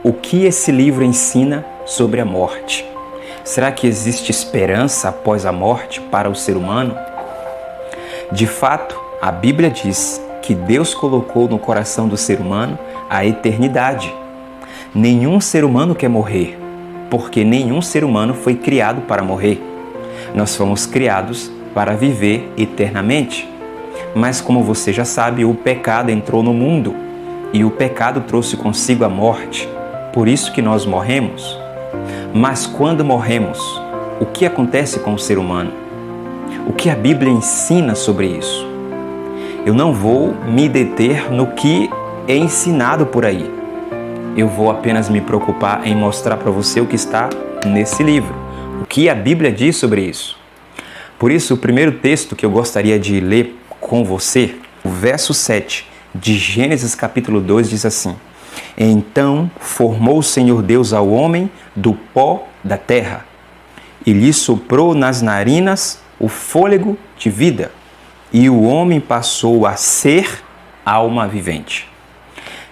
O que esse livro ensina sobre a morte? Será que existe esperança após a morte para o ser humano? De fato, a Bíblia diz que Deus colocou no coração do ser humano a eternidade. Nenhum ser humano quer morrer, porque nenhum ser humano foi criado para morrer. Nós fomos criados para viver eternamente. Mas como você já sabe, o pecado entrou no mundo e o pecado trouxe consigo a morte. Por isso que nós morremos. Mas quando morremos, o que acontece com o ser humano? O que a Bíblia ensina sobre isso? Eu não vou me deter no que é ensinado por aí. Eu vou apenas me preocupar em mostrar para você o que está nesse livro. O que a Bíblia diz sobre isso. Por isso, o primeiro texto que eu gostaria de ler com você, o verso 7 de Gênesis capítulo 2 diz assim: Então formou o Senhor Deus ao homem do pó da terra e lhe soprou nas narinas o fôlego de vida, e o homem passou a ser alma vivente.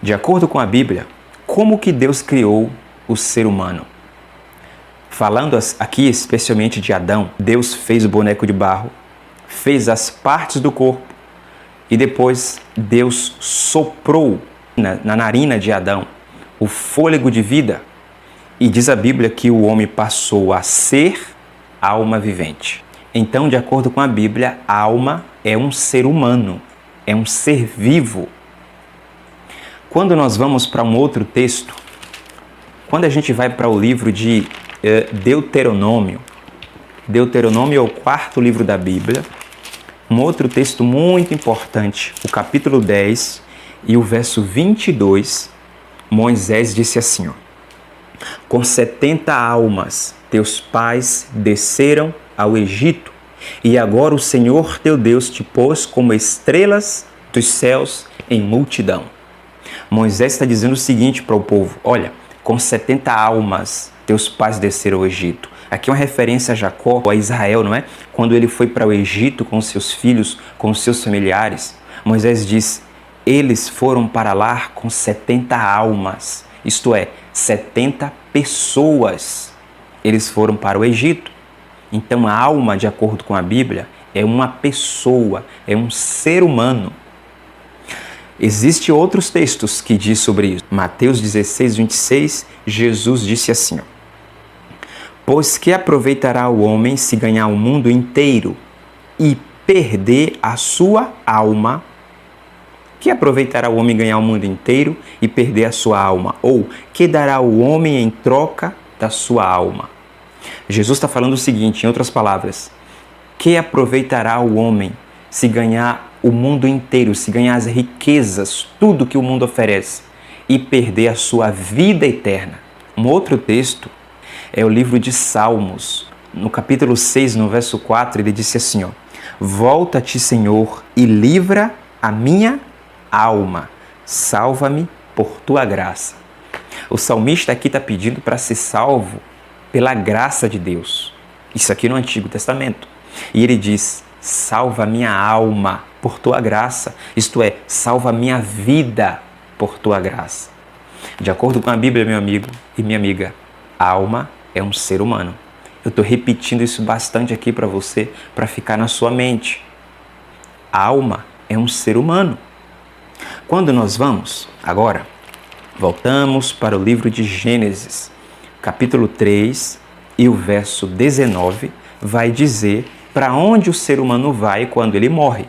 De acordo com a Bíblia, como que Deus criou o ser humano? Falando aqui especialmente de Adão, Deus fez o boneco de barro, fez as partes do corpo e depois Deus soprou na narina de Adão o fôlego de vida e diz a Bíblia que o homem passou a ser alma vivente. Então, de acordo com a Bíblia, a alma é um ser humano, é um ser vivo. Quando nós vamos para um outro texto, quando a gente vai para o livro de Deuteronômio, Deuteronômio é o quarto livro da Bíblia, um outro texto muito importante, o capítulo 10 e o verso 22, Moisés disse assim, Com 70 almas teus pais desceram ao Egito, e agora o Senhor teu Deus te pôs como estrelas dos céus em multidão. Moisés está dizendo o seguinte para o povo, olha, com 70 almas teus pais desceram ao Egito. Aqui é uma referência a Jacó, a Israel, não é? Quando ele foi para o Egito com seus filhos, com seus familiares, Moisés diz, eles foram para lá com 70 almas, isto é, 70 pessoas. Eles foram para o Egito. Então a alma, de acordo com a Bíblia, é uma pessoa, é um ser humano. Existem outros textos que diz sobre isso. Mateus 16, 26, Jesus disse assim, Pois que aproveitará o homem se ganhar o mundo inteiro e perder a sua alma? Que aproveitará o homem ganhar o mundo inteiro e perder a sua alma? Ou que dará o homem em troca da sua alma? Jesus está falando o seguinte, em outras palavras, que aproveitará o homem se ganhar o mundo inteiro, se ganhar as riquezas, tudo que o mundo oferece, e perder a sua vida eterna? Um outro texto é o livro de Salmos. No capítulo 6, no verso 4, ele disse assim, Volta-te, Senhor, e livra a minha alma. Salva-me por tua graça. O salmista aqui está pedindo para ser salvo pela graça de Deus. Isso aqui no Antigo Testamento. E ele diz, salva a minha alma por tua graça. Isto é, salva a minha vida por tua graça. De acordo com a Bíblia, meu amigo e minha amiga, a alma é um ser humano. Eu estou repetindo isso bastante aqui para você, para ficar na sua mente. A alma é um ser humano. Quando nós vamos, agora, voltamos para o livro de Gênesis, capítulo 3, e o verso 19, vai dizer para onde o ser humano vai quando ele morre.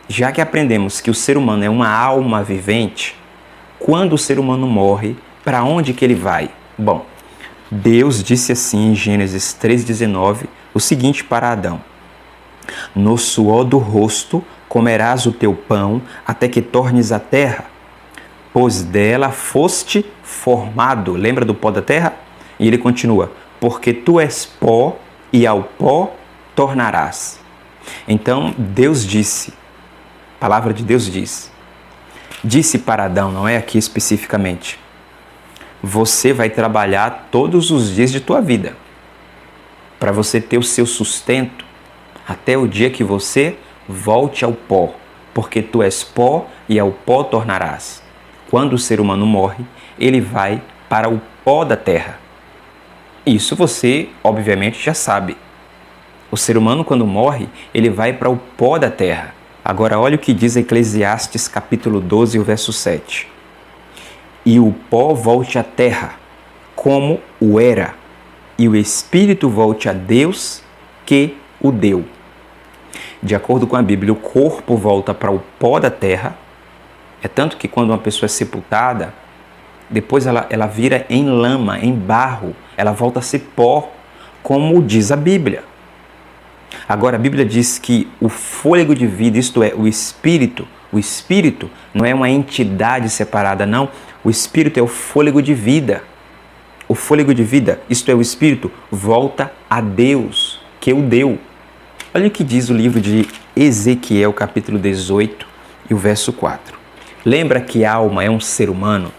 Já que aprendemos que o ser humano é uma alma vivente, quando o ser humano morre, para onde que ele vai? Bom, Deus disse assim em Gênesis 3,19 o seguinte para Adão, No suor do rosto comerás o teu pão até que tornes a terra, pois dela foste formado. Lembra do pó da terra? E ele continua, porque tu és pó e ao pó tornarás. Então Deus disse, a palavra de Deus disse para Adão, não é aqui especificamente, você vai trabalhar todos os dias de tua vida para você ter o seu sustento até o dia que você volte ao pó, porque tu és pó e ao pó tornarás. Quando o ser humano morre, ele vai para o pó da terra. Isso você, obviamente, já sabe. O ser humano, quando morre, ele vai para o pó da terra. Agora, olha o que diz Eclesiastes, capítulo 12, o verso 7. E o pó volte à terra, como o era, e o espírito volte a Deus, que o deu. De acordo com a Bíblia, o corpo volta para o pó da terra. É tanto que quando uma pessoa é sepultada, depois ela vira em lama, em barro, ela volta a ser pó, como diz a Bíblia. Agora, a Bíblia diz que o fôlego de vida, isto é, o espírito não é uma entidade separada, não. O espírito é o fôlego de vida. O fôlego de vida, isto é, o espírito, volta a Deus, que o deu. Olha o que diz o livro de Ezequiel, capítulo 18, e o verso 4. Lembra que a alma é um ser humano?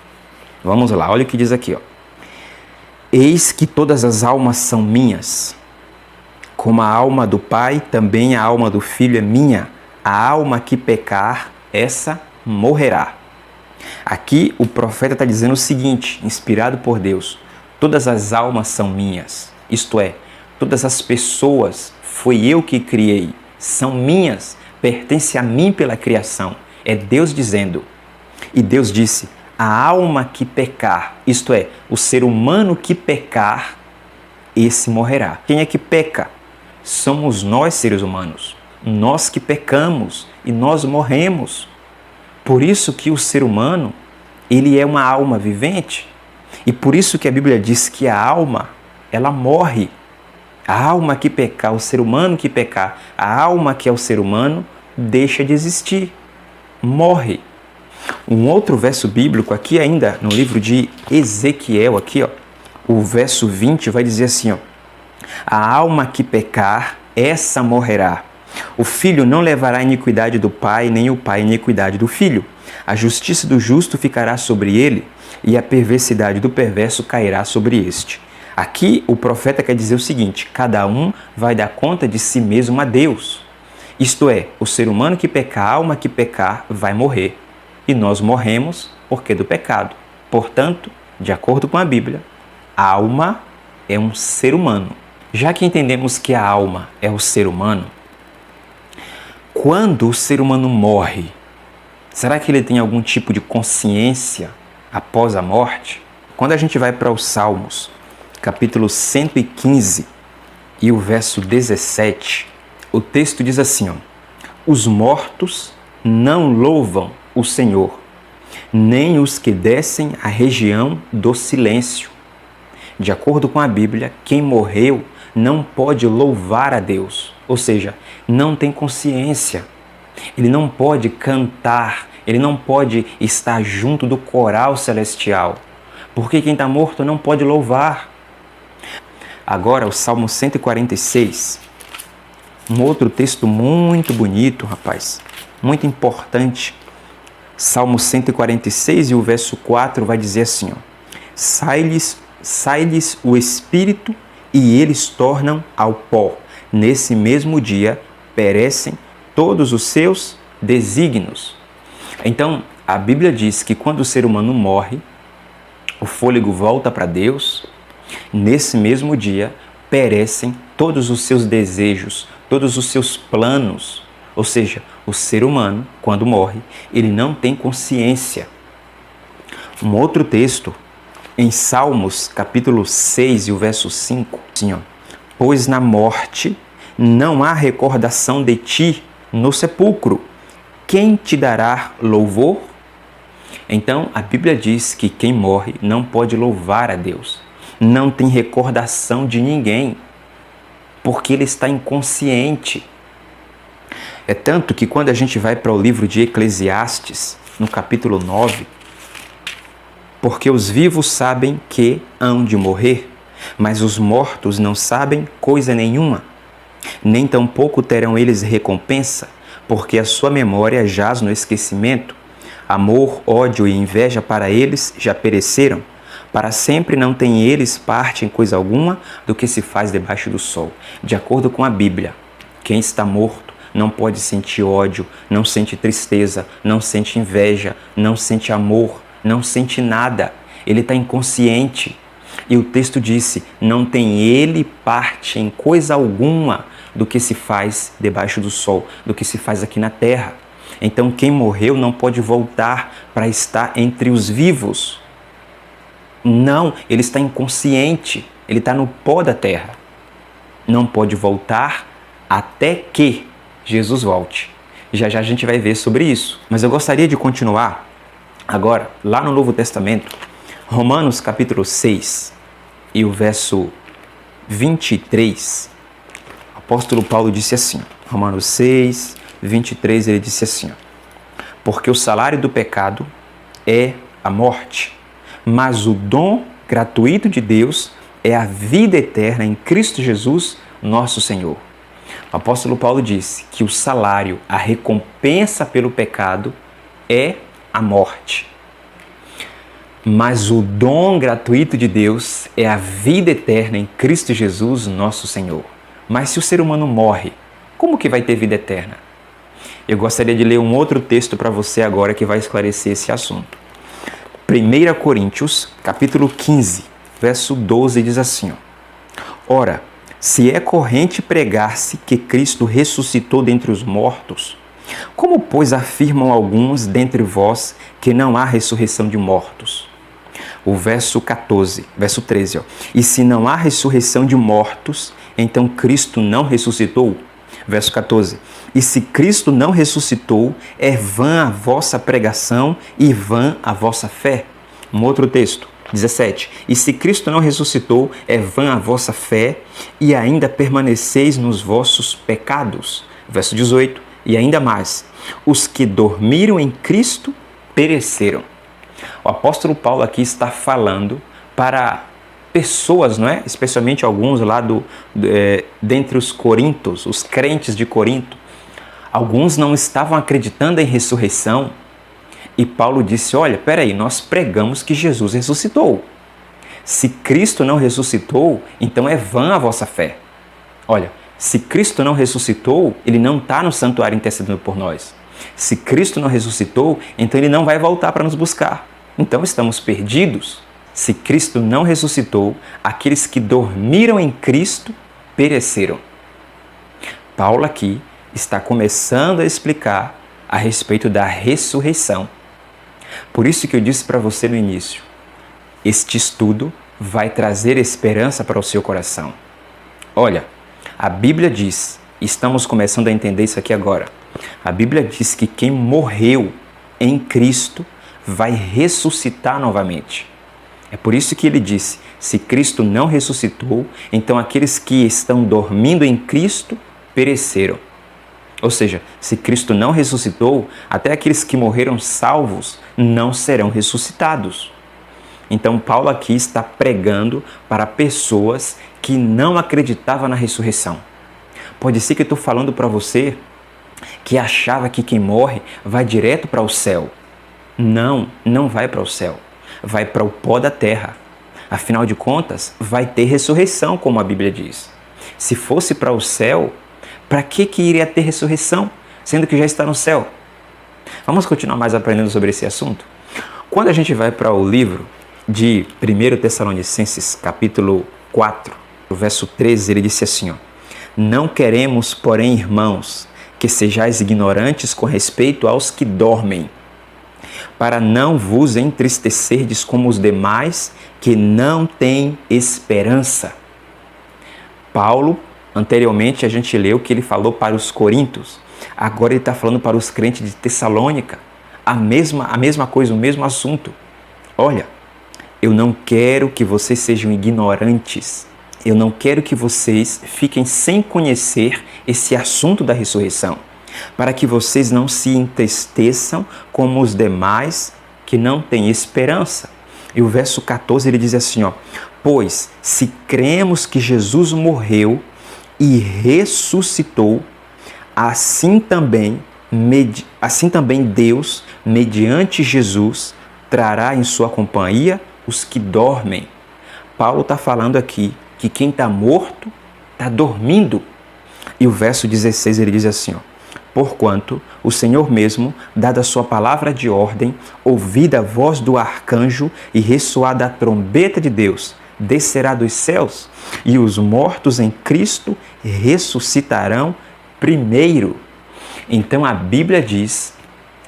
Vamos lá, olha o que diz aqui, ó. Eis que todas as almas são minhas. Como a alma do Pai, também a alma do Filho é minha. A alma que pecar, essa morrerá. Aqui o profeta está dizendo o seguinte, inspirado por Deus: todas as almas são minhas. Isto é, todas as pessoas, foi eu que criei, são minhas, pertence a mim pela criação. É Deus dizendo. E Deus disse: a alma que pecar, isto é, o ser humano que pecar, esse morrerá. Quem é que peca? Somos nós, seres humanos. Nós que pecamos e nós morremos. Por isso que o ser humano, ele é uma alma vivente. E por isso que a Bíblia diz que a alma, ela morre. A alma que pecar, o ser humano que pecar, a alma que é o ser humano, deixa de existir. Morre. Um outro verso bíblico aqui ainda, no livro de Ezequiel, aqui, ó, o verso 20 vai dizer assim, ó: a alma que pecar, essa morrerá. O filho não levará a iniquidade do pai, nem o pai a iniquidade do filho. A justiça do justo ficará sobre ele, e a perversidade do perverso cairá sobre este. Aqui o profeta quer dizer o seguinte: cada um vai dar conta de si mesmo a Deus. Isto é, o ser humano que pecar, a alma que pecar, vai morrer. E nós morremos porque do pecado. Portanto, de acordo com a Bíblia, a alma é um ser humano. Já que entendemos que a alma é o ser humano, quando o ser humano morre, será que ele tem algum tipo de consciência após a morte? Quando a gente vai para os Salmos, capítulo 115 e o verso 17, o texto diz assim, ó: os mortos não louvam o Senhor, nem os que descem à região do silêncio. De acordo com a Bíblia, quem morreu não pode louvar a Deus, ou seja, não tem consciência. Ele não pode cantar, ele não pode estar junto do coral celestial, porque quem está morto não pode louvar. Agora, o Salmo 146, um outro texto muito bonito, rapaz, muito importante. Salmo 146 e o verso 4 vai dizer assim, ó: sai-lhes o espírito e eles tornam ao pó. Nesse mesmo dia perecem todos os seus desígnios. Então, a Bíblia diz que quando o ser humano morre, o fôlego volta para Deus. Nesse mesmo dia perecem todos os seus desejos, todos os seus planos. Ou seja, o ser humano, quando morre, ele não tem consciência. Um outro texto, em Salmos, capítulo 6 e o verso 5, assim, ó: pois na morte não há recordação de ti no sepulcro. Quem te dará louvor? Então, a Bíblia diz que quem morre não pode louvar a Deus. Não tem recordação de ninguém, porque ele está inconsciente. É tanto que quando a gente vai para o livro de Eclesiastes, no capítulo 9, porque os vivos sabem que hão de morrer, mas os mortos não sabem coisa nenhuma, nem tampouco terão eles recompensa, porque a sua memória jaz no esquecimento. Amor, ódio e inveja para eles já pereceram. Para sempre não têm eles parte em coisa alguma do que se faz debaixo do sol. De acordo com a Bíblia, quem está morto não pode sentir ódio, não sente tristeza, não sente inveja, não sente amor, não sente nada. ele está inconsciente. E o texto disse, não tem ele parte em coisa alguma do que se faz debaixo do sol, do que se faz aqui na terra. Então quem morreu não pode voltar para estar entre os vivos. Não, ele está inconsciente, ele está no pó da terra. Não pode voltar até que Jesus volte. Já já a gente vai ver sobre isso. Mas eu gostaria de continuar agora, lá no Novo Testamento, Romanos capítulo 6 e o verso 23. O apóstolo Paulo disse assim, Romanos 6, 23, ele disse assim, porque o salário do pecado é a morte, mas o dom gratuito de Deus é a vida eterna em Cristo Jesus, nosso Senhor. O apóstolo Paulo disse que o salário, a recompensa pelo pecado é a morte. Mas o dom gratuito de Deus é a vida eterna em Cristo Jesus, nosso Senhor. Mas se o ser humano morre, como que vai ter vida eterna? Eu gostaria de ler um outro texto para você agora que vai esclarecer esse assunto. 1 Coríntios, capítulo 15, verso 12, diz assim, ora, se é corrente pregar-se que Cristo ressuscitou dentre os mortos, como, pois, afirmam alguns dentre vós que não há ressurreição de mortos? O verso 13, e se não há ressurreição de mortos, então Cristo não ressuscitou? Verso 14, e se Cristo não ressuscitou, é vã a vossa pregação e vã a vossa fé. Um outro texto, 17, e se Cristo não ressuscitou, é vã a vossa fé e ainda permaneceis nos vossos pecados. Verso 18, e ainda mais, os que dormiram em Cristo pereceram. O apóstolo Paulo aqui está falando para pessoas, não é? Especialmente alguns lá dentre os corintos, os crentes de Corinto. Alguns não estavam acreditando em ressurreição. E Paulo disse, olha, peraí, nós pregamos que Jesus ressuscitou. Se Cristo não ressuscitou, então é vã a vossa fé. Olha, se Cristo não ressuscitou, ele não está no santuário intercedendo por nós. Se Cristo não ressuscitou, então ele não vai voltar para nos buscar. Então estamos perdidos. Se Cristo não ressuscitou, aqueles que dormiram em Cristo pereceram. Paulo aqui está começando a explicar a respeito da ressurreição. Por isso que eu disse para você no início, este estudo vai trazer esperança para o seu coração. Olha, a Bíblia diz, estamos começando a entender isso aqui agora, a Bíblia diz que quem morreu em Cristo vai ressuscitar novamente. É por isso que ele disse, se Cristo não ressuscitou, então aqueles que estão dormindo em Cristo pereceram. Ou seja, se Cristo não ressuscitou, até aqueles que morreram salvos não serão ressuscitados. Então Paulo aqui está pregando para pessoas que não acreditavam na ressurreição. Pode ser que eu estou falando para você que achava que quem morre vai direto para o céu. Não, não vai para o céu. Vai para o pó da terra. Afinal de contas, vai ter ressurreição, como a Bíblia diz. Se fosse para o céu, para que iria ter ressurreição, sendo que já está no céu? Vamos continuar mais aprendendo sobre esse assunto? Quando a gente vai para o livro de 1 Tessalonicenses, capítulo 4, o verso 13, ele disse assim, não queremos, porém, irmãos, que sejais ignorantes com respeito aos que dormem, para não vos entristecerdes como os demais que não têm esperança. Paulo, anteriormente a gente leu que ele falou para os coríntios, agora ele está falando para os crentes de Tessalônica, a mesma coisa, o mesmo assunto. Olha, eu não quero que vocês sejam ignorantes, eu não quero que vocês fiquem sem conhecer esse assunto da ressurreição, para que vocês não se entristeçam como os demais que não têm esperança. E o verso 14 ele diz assim, pois se cremos que Jesus morreu e ressuscitou, assim também Deus, mediante Jesus, trará em sua companhia os que dormem. Paulo está falando aqui que quem está morto está dormindo. E o verso 16 ele diz assim, Porquanto o Senhor mesmo, dada a sua palavra de ordem, ouvida a voz do arcanjo e ressoada a trombeta de Deus, descerá dos céus, e os mortos em Cristo ressuscitarão primeiro. Então a Bíblia diz,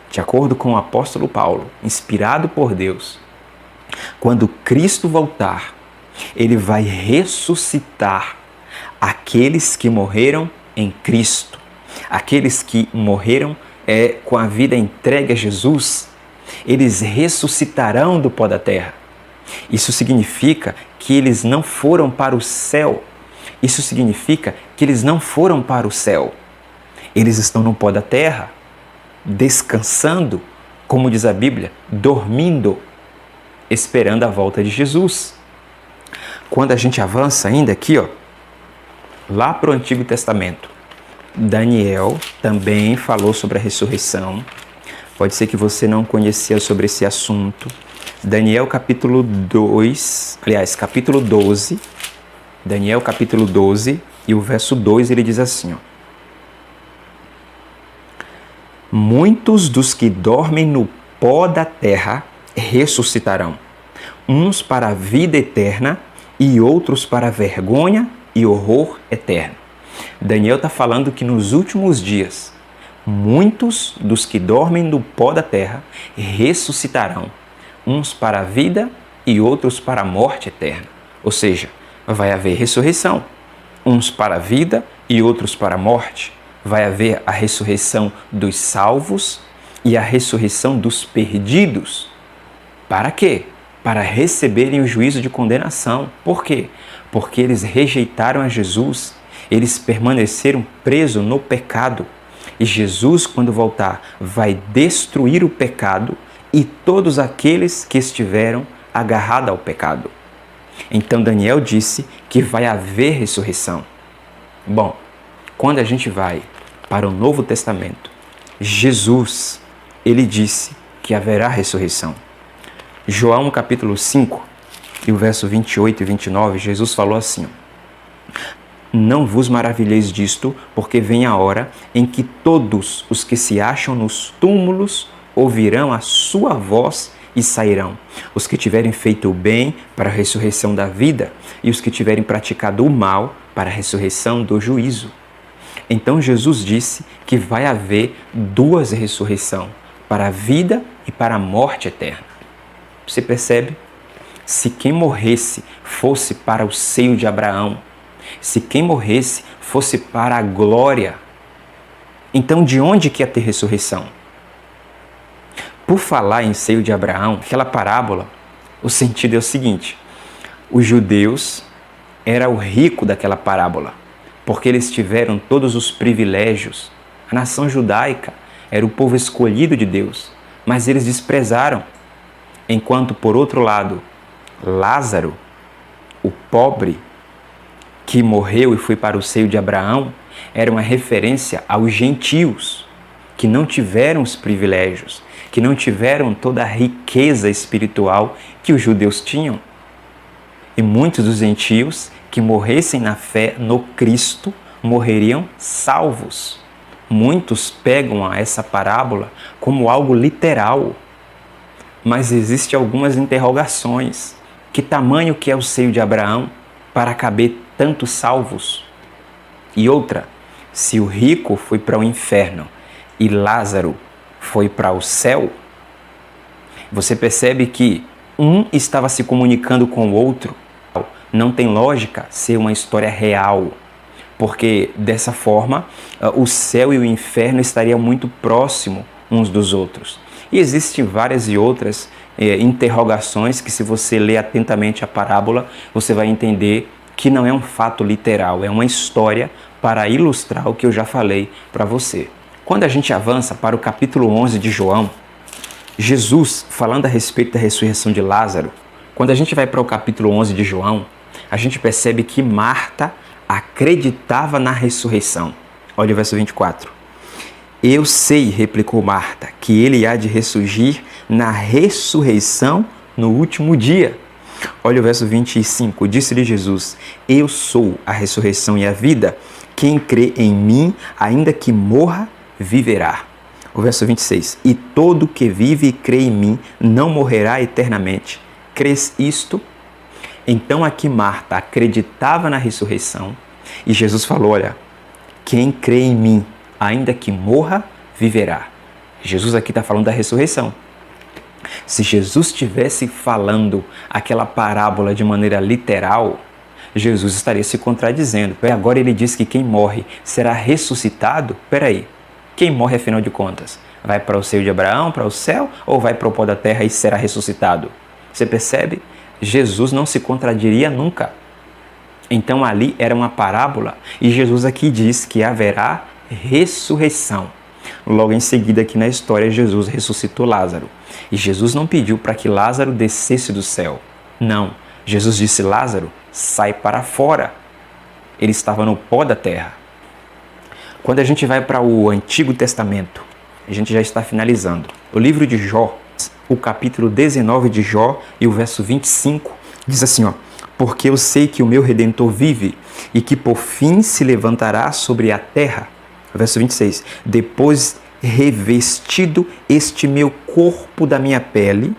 de acordo com o apóstolo Paulo, inspirado por Deus, quando Cristo voltar, ele vai ressuscitar aqueles que morreram em Cristo, aqueles que morreram com a vida entregue a Jesus, eles ressuscitarão do pó da terra. Isso significa que eles não foram para o céu. Isso significa que eles não foram para o céu. Eles estão no pó da terra, descansando, como diz a Bíblia, dormindo, esperando a volta de Jesus. Quando a gente avança ainda aqui, lá para o Antigo Testamento, Daniel também falou sobre a ressurreição. Pode ser que você não conhecia sobre esse assunto. Daniel capítulo 12, Daniel capítulo 12 e o verso 2, ele diz assim, muitos dos que dormem no pó da terra ressuscitarão, uns para a vida eterna e outros para a vergonha e horror eterno. Daniel está falando que nos últimos dias, muitos dos que dormem no pó da terra ressuscitarão, uns para a vida e outros para a morte eterna. Ou seja, vai haver ressurreição, uns para a vida e outros para a morte. Vai haver a ressurreição dos salvos e a ressurreição dos perdidos. Para quê? Para receberem o juízo de condenação. Por quê? Porque eles rejeitaram a Jesus, eles permaneceram presos no pecado. E Jesus, quando voltar, vai destruir o pecado e todos aqueles que estiveram agarrados ao pecado. Então Daniel disse que vai haver ressurreição. Bom, quando a gente vai para o Novo Testamento, Jesus, ele disse que haverá ressurreição. João capítulo 5, e o verso 28 e 29, Jesus falou assim, não vos maravilheis disto, porque vem a hora em que todos os que se acham nos túmulos ouvirão a sua voz e sairão. Os que tiverem feito o bem para a ressurreição da vida e os que tiverem praticado o mal para a ressurreição do juízo. Então Jesus disse que vai haver duas ressurreições, para a vida e para a morte eterna. Você percebe? Se quem morresse fosse para o seio de Abraão, se quem morresse fosse para a glória, então de onde que ia ter ressurreição? Por falar em seio de Abraão, aquela parábola, o sentido é o seguinte, os judeus eram o rico daquela parábola, porque eles tiveram todos os privilégios. A nação judaica era o povo escolhido de Deus, mas eles desprezaram. Enquanto, por outro lado, Lázaro, o pobre, que morreu e foi para o seio de Abraão, era uma referência aos gentios, que não tiveram os privilégios, que não tiveram toda a riqueza espiritual que os judeus tinham. E muitos dos gentios que morressem na fé no Cristo morreriam salvos. Muitos pegam essa parábola como algo literal, mas existem algumas interrogações. Que tamanho que é o seio de Abraão para caber tantos salvos? E outra, se o rico foi para o inferno e Lázaro foi para o céu, você percebe que um estava se comunicando com o outro. Não tem lógica ser uma história real, porque dessa forma o céu e o inferno estariam muito próximos uns dos outros. E existem várias e outras interrogações que, se você ler atentamente a parábola, você vai entender que não é um fato literal, é uma história para ilustrar o que eu já falei para você. Quando a gente avança para o capítulo 11 de João, Jesus, falando a respeito da ressurreição de Lázaro, quando a gente vai para o capítulo 11 de João, a gente percebe que Marta acreditava na ressurreição. Olha o verso 24. Eu sei, replicou Marta, que ele há de ressurgir na ressurreição no último dia. Olha o verso 25. Disse-lhe Jesus, eu sou a ressurreição e a vida. Quem crê em mim, ainda que morra, viverá. O verso 26. E todo que vive e crê em mim não morrerá eternamente. Crês isto? Então aqui Marta acreditava na ressurreição e Jesus falou, olha, quem crê em mim, ainda que morra, viverá. Jesus aqui está falando da ressurreição. Se Jesus estivesse falando aquela parábola de maneira literal, Jesus estaria se contradizendo. Agora ele diz que quem morre será ressuscitado? Peraí, quem morre afinal de contas? Vai para o seio de Abraão, para o céu, ou vai para o pó da terra e será ressuscitado? Você percebe? Jesus não se contradiria nunca. Então ali era uma parábola e Jesus aqui diz que haverá ressurreição. Logo em seguida aqui na história, Jesus ressuscitou Lázaro. E Jesus não pediu para que Lázaro descesse do céu. Não, Jesus disse, Lázaro, sai para fora. Ele estava no pó da terra. Quando a gente vai para o Antigo Testamento, a gente já está finalizando. O livro de Jó, o capítulo 19 de Jó e o verso 25, diz assim, ó, porque eu sei que o meu Redentor vive e que por fim se levantará sobre a terra. Verso 26, depois revestido este meu corpo da minha pele,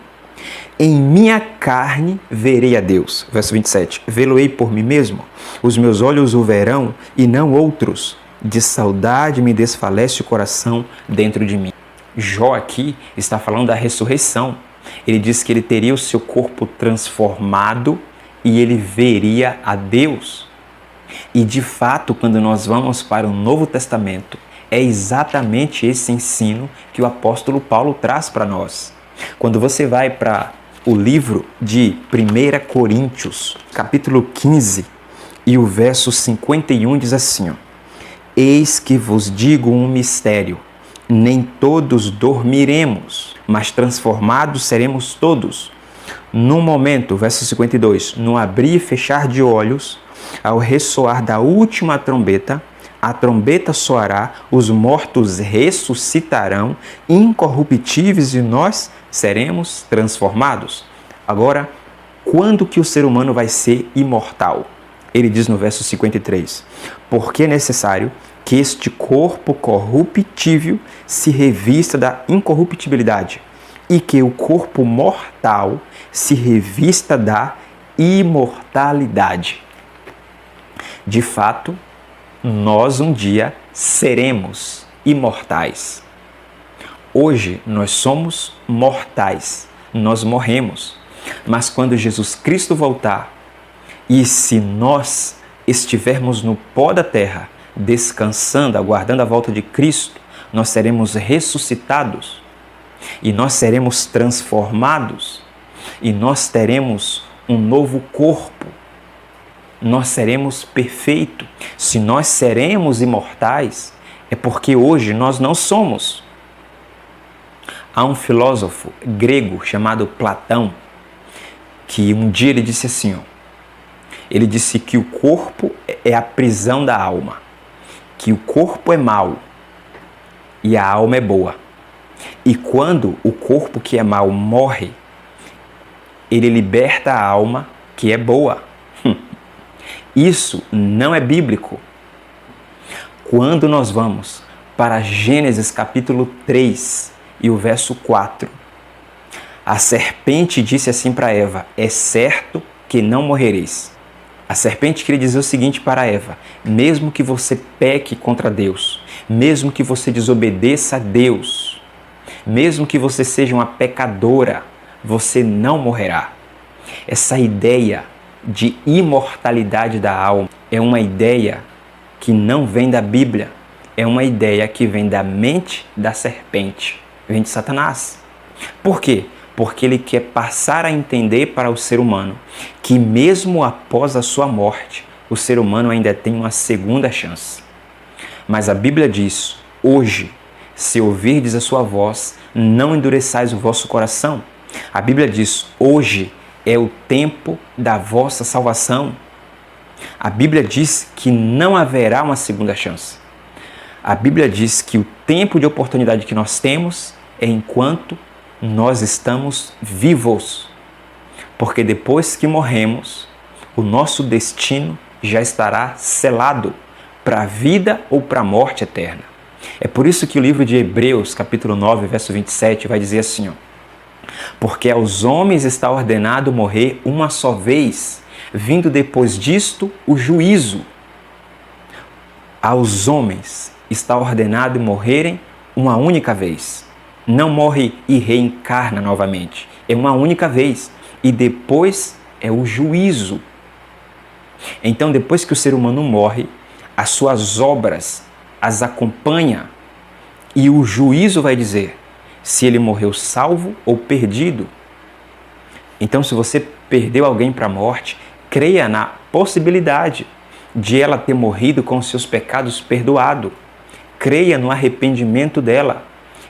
em minha carne verei a Deus. Verso 27, vê-lo-ei por mim mesmo, os meus olhos o verão e não outros, de saudade me desfalece o coração dentro de mim. Jó aqui está falando da ressurreição. Ele diz que ele teria o seu corpo transformado e ele veria a Deus. E de fato, quando nós vamos para o Novo Testamento, é exatamente esse ensino que o apóstolo Paulo traz para nós. Quando você vai para o livro de 1 Coríntios, capítulo 15, e o verso 51 diz assim, ó, eis que vos digo um mistério, nem todos dormiremos, mas transformados seremos todos. No momento, verso 52, no abrir e fechar de olhos, ao ressoar da última trombeta, a trombeta soará, os mortos ressuscitarão, incorruptíveis e nós seremos transformados. Agora, quando que o ser humano vai ser imortal? Ele diz no verso 53, porque é necessário que este corpo corruptível se revista da incorruptibilidade e que o corpo mortal se revista da imortalidade. De fato, nós um dia seremos imortais. Hoje nós somos mortais, nós morremos. Mas quando Jesus Cristo voltar, e se nós estivermos no pó da terra, descansando, aguardando a volta de Cristo, nós seremos ressuscitados e nós seremos transformados e nós teremos um novo corpo. Nós seremos perfeitos. Se nós seremos imortais, é porque hoje nós não somos. Há um filósofo grego chamado Platão, que um dia ele disse assim, ó, ele disse que o corpo é a prisão da alma, que o corpo é mau e a alma é boa. E quando o corpo que é mau morre, ele liberta a alma que é boa. Isso não é bíblico. Quando nós vamos para Gênesis capítulo 3 e o verso 4, a serpente disse assim para Eva, é certo que não morrereis. A serpente queria dizer o seguinte para Eva, mesmo que você peque contra Deus, mesmo que você desobedeça a Deus, mesmo que você seja uma pecadora, você não morrerá. Essa ideia de imortalidade da alma é uma ideia que não vem da Bíblia, é uma ideia que vem da mente da serpente, vem de Satanás. Por quê? Porque ele quer passar a entender para o ser humano que mesmo após a sua morte, o ser humano ainda tem uma segunda chance. Mas a Bíblia diz, hoje, se ouvirdes a sua voz, não endureçais o vosso coração. A Bíblia diz, hoje é o tempo da vossa salvação. A Bíblia diz que não haverá uma segunda chance. A Bíblia diz que o tempo de oportunidade que nós temos é enquanto nós estamos vivos. Porque depois que morremos, o nosso destino já estará selado para a vida ou para a morte eterna. É por isso que o livro de Hebreus, capítulo 9, verso 27, vai dizer assim, ó, porque aos homens está ordenado morrer uma só vez, vindo depois disto o juízo. Aos homens está ordenado morrerem uma única vez. Não morre e reencarna novamente. É uma única vez. E depois é o juízo. Então, depois que o ser humano morre, as suas obras as acompanham e o juízo vai dizer se ele morreu salvo ou perdido. Então, se você perdeu alguém para a morte, creia na possibilidade de ela ter morrido com seus pecados perdoados. Creia no arrependimento dela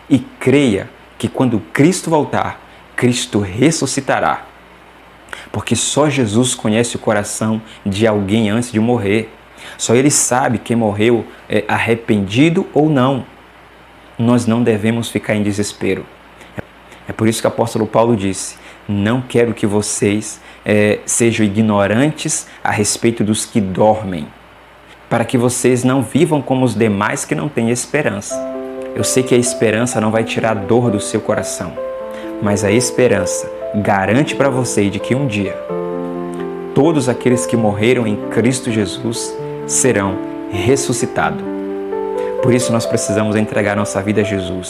e creia que quando Cristo voltar, Cristo ressuscitará. Porque só Jesus conhece o coração de alguém antes de morrer. Só Ele sabe quem morreu arrependido ou não. Nós não devemos ficar em desespero. É por isso que o apóstolo Paulo disse, não quero que vocês sejam ignorantes a respeito dos que dormem, para que vocês não vivam como os demais que não têm esperança. Eu sei que a esperança não vai tirar a dor do seu coração, mas a esperança garante para você de que um dia todos aqueles que morreram em Cristo Jesus serão ressuscitados. Por isso nós precisamos entregar nossa vida a Jesus,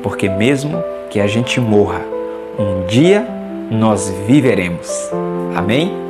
porque mesmo que a gente morra, um dia nós viveremos. Amém?